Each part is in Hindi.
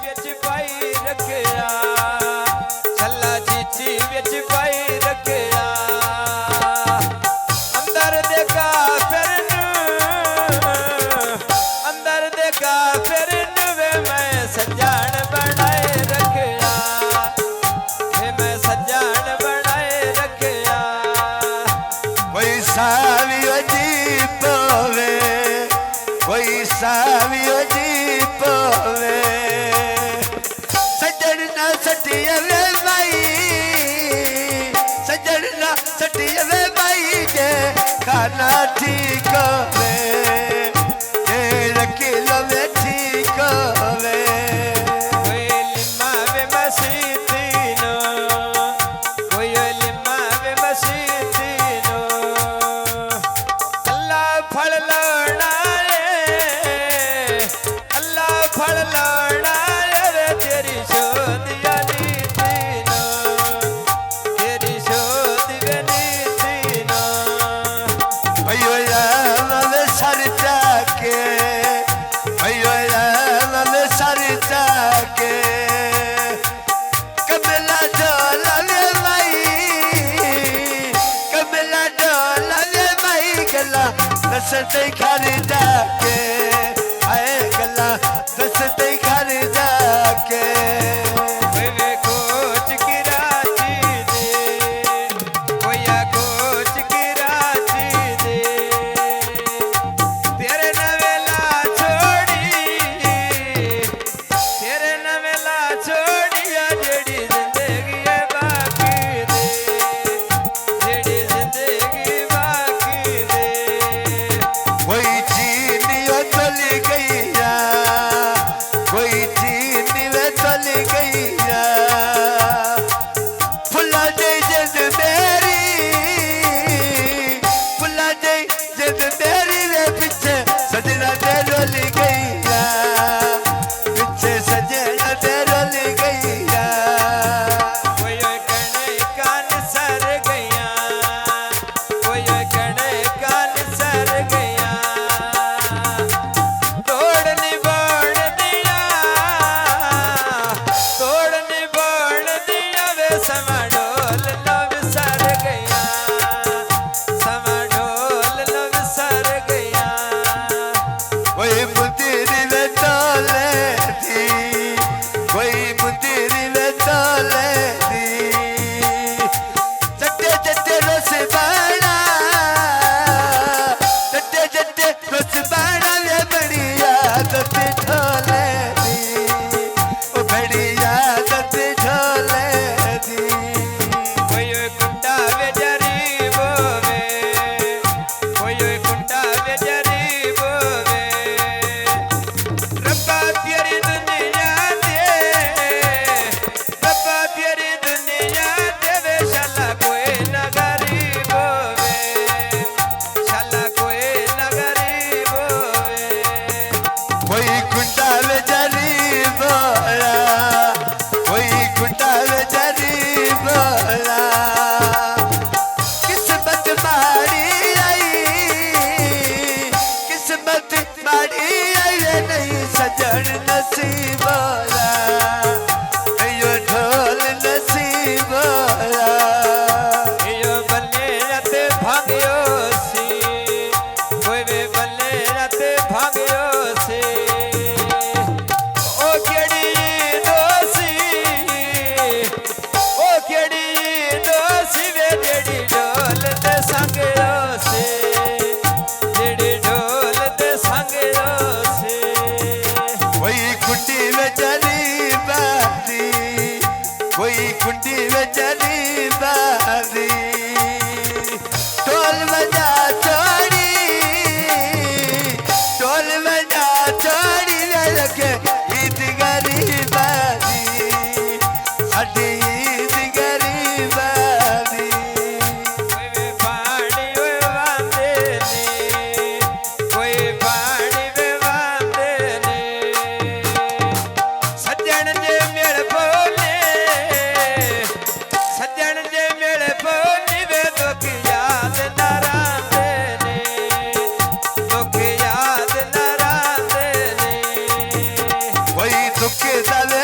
विच पाई रखिया छल्ला चीची विच पाई रखिया अंदर देखा फिर वे मैं सजान बनाए रखिया मैं सजान बनाए रखिया कोई सावियो जी पवे कोई सावियो जी पवे सजन ना सटिया वे भाई सजन ना सटिया वे भाई जे खाना ठीक वे दसते घर जाके आए गला दसते घर जाके वे कोच की राजी दे कोया कोच की राजी दे तेरे नवेला छोड़िया जेड़ी जिंदगी है बाकी दे जेड़ी जिंदगी बाकी दे कोई चीनियो चली गईया कोई चीनी वे चली गईया फुला दे जद मेरी फुला दे जद मेरी वे पीछे सजना दे रोली गईया पीछे सजना दे रोली गईया कोई कणे कान सर गया कोई कणे कान सर गया तोड़नी बोण दिया वे समाडोल लव सर गया समाडोल लव सर गया कोई मुंदिरी वे तोले थी कोई मुंदिरी वे तोले थी चट्टे चट्टे रस बाड़ा चट्टे चट्टे रस बाड़ा वे बड़ी आदत ढोले थी ओ बड़ी आदत ढोले थी कोई कुंडा वे जरी बोवे कोई कुंडा वे जरी बोवे रब्बा तेरी दुनिया दे वे शाला कोई नगरी बोवे शाला कोई नगरी बोवे कोई कुंडा वे जरी बोला कोई कुंडा वे जरी बोला किस्मत माड़ी आई किस्मत माड़ी आई नहीं सजन नसीब बोला यो ढोल नसीब बोला यो बल्ले राते भाग्यो सी कोई वे बल्ले राते भाग्यो सी ओ केड़ी दोसी वे जेड़ी ढोल ते संगयो सी जेड़ी ढोल ते संगयो सी कोई कुंडी में चली बाती कोई कुंडी में चली बाती ढोल बजा छोड़ी वे लगे ईद गरीबादी साडी ईद गरीबादी कोई वे पानी वे वांदे ने कोई पानी वे वांदे ने सज्जन जे मेल बोले वे दुख याद न रांदे ने दुख याद न रांदे ने कोई दुख दवे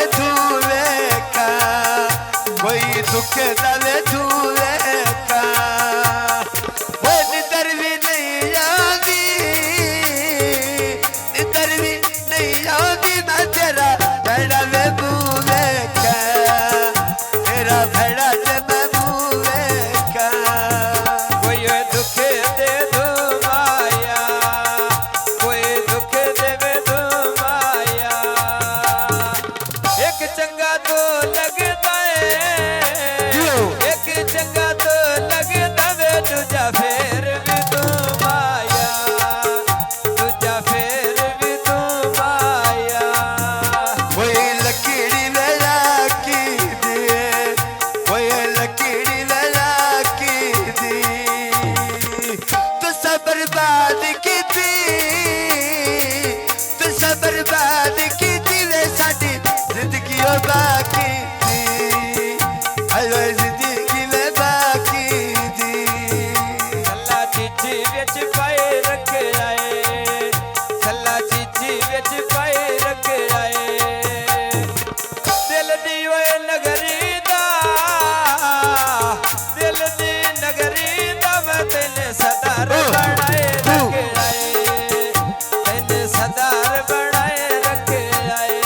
दुख दवे झूले का वो निदर भी नहीं आती निदर भी नहीं आती मैं तेरा भैड़ा में भूले का तेरा भैड़ा जब मैं भूले का कोई दुख दे दो माया कोई दुख देवे दो माया एक चंगा तो लगता है एक चंगा तो लगता वे दूजा फेर भी तू माया दूजा फेर भी तू माया कोई लकीड़ी लगा की दिए कोई लकीड़ी लगा की दी तो सब बर्बाद की थी तो सब बर्बाद की थी वे साडी जिंदगी ओ बाकी थी हलो जिंदगी में बाकी थी सल्ला चीची विच पाए रख आए सल्ला चीची विच पाए रख आए दिल दी ओए नगरी दा दिल दी नगरी दा मैं तेने सदार बनाए रख आए तेने सदार बनाए रख आए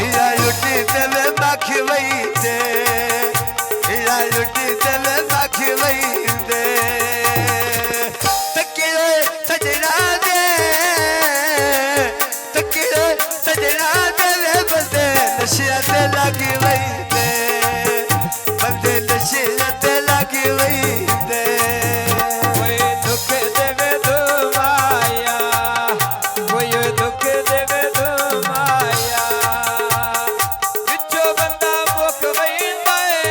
इया लुटी ते में बाकी वही दे इया लुटी ते में बाकी वही दे तकिए सजना दे तकिए सजना दे वे बंदे नशिया ते लगी वही दे बंदे नशिया ते लगी वही दे कोई दुख देवे दो माया कोई दुख देवे दो माया विचो बंदा मुख वहींदा है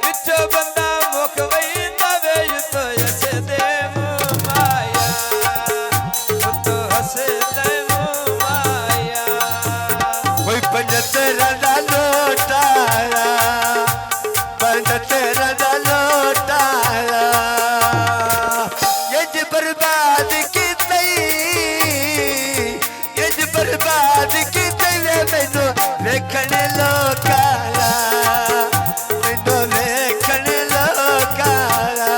विचो बंदा मुख वहींदा वे तो हसे दे माया तो हसे दे माया कोई पंडित राजा लोटाला पंडित राजा लोटाला ये जी बर्बाद की तई ये जी बर्बाद की तई वे मैनू वेखण लोकाला मैनू वेखण लोकाला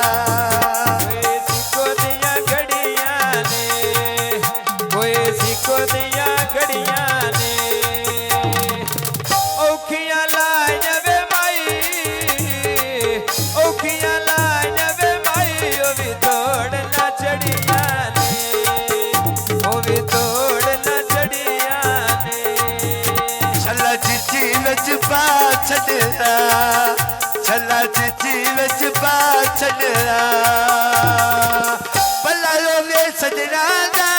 कोई सिको दिया घड़ियां ने कोई सिको दिया घड़ियां ने औखियां ला जावे माई औखियां ला जावे माई ओ भी दौड़ ना चढ़ियां ने ओ भी दौड़ ना चढ़ियां ने छला चिची विच पा छड़या छला चिची विच पा छड़या पलायो वे सजना दा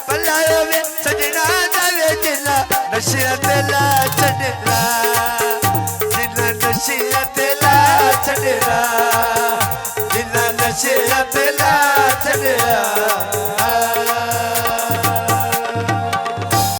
पलायो वे सजना दा वे जिला नशिया ते ला छड़या जिला नशिया ते ला छड़या